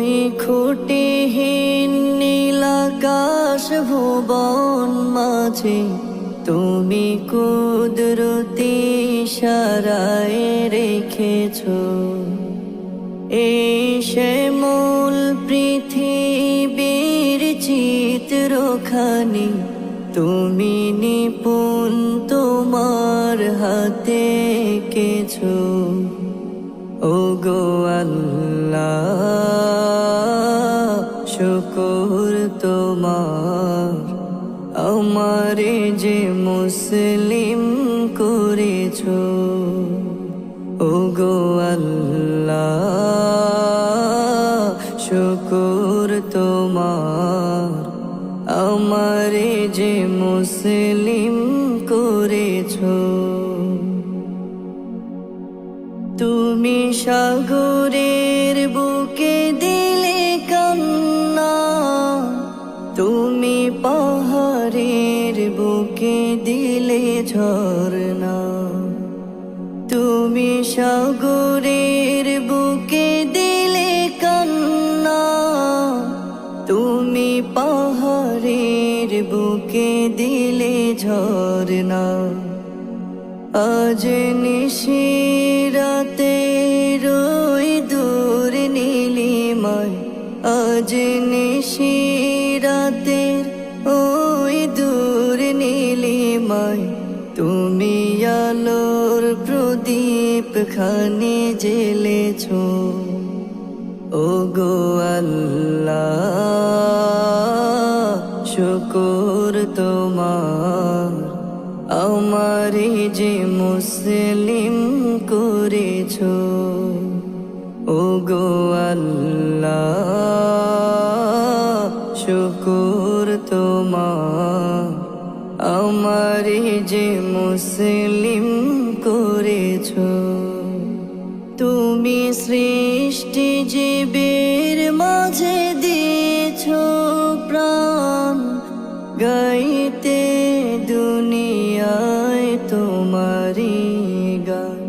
ওই খুঁটিহীন নীলাকাশ ভুবন মাঝে তুমি কুদরতি ইশারায় রেখেছো এই শ্যামল পৃথিবীর চিত্রখানি তুমি নিপুণ তোমার হাতে এঁকেছো। ওগো আল্লাহ শুকর তোমার আমারে যে মুসলিম করেছো। ওগো আল্লাহ শুকর তোমার আমারে যে মুসলিম করেছো। তুমি সাগরের বুকে দিলে কান্না, তুমি পাহাড়ের বুকে দিলে ঝরনা। তুমি সাগরের বুকে দিলে কান্না, তুমি পাহাড়ের বুকে দিলে ঝরনা। আজ নিশিরাতে রই দূর নীলিমায়, আজ নিশিরাতে ওই দূর নীলিমায় তুমি আলোর প্রদীপ খানি জ্বেলেছো। ওগো আল্লাহ শুকর তোমার আমারে যে মুসলিম করেছো। ওগো আল্লাহ শুকর তোমার আমারে যে মুসলিম করেছো। তুমি সৃষ্টি জীবের মাঝে দিয়েছো প্রাণ, গাইতে দুনিয়ায় তোমারি গান।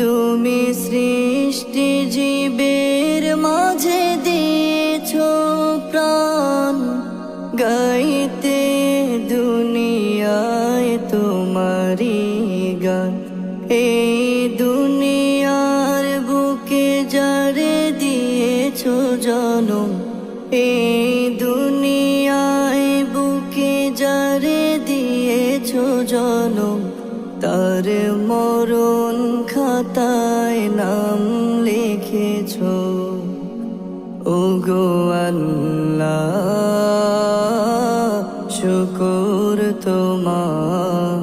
তুমি সৃষ্টি জীবের মাঝে দিয়েছো প্রাণ, গাইতে দুনিয়ায় তোমারি গান। এই দুনিয়ার বুকে যারে দিয়েছো জনম, এই দুনিয়ায় বুকে যারে দিয়েছো জনম, তার মরণ খাতায় নাম লিখেছো। ওগো আল্লাহ শুকর তোমার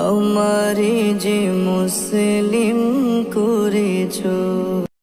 আমারে যে মুসলিম করেছো।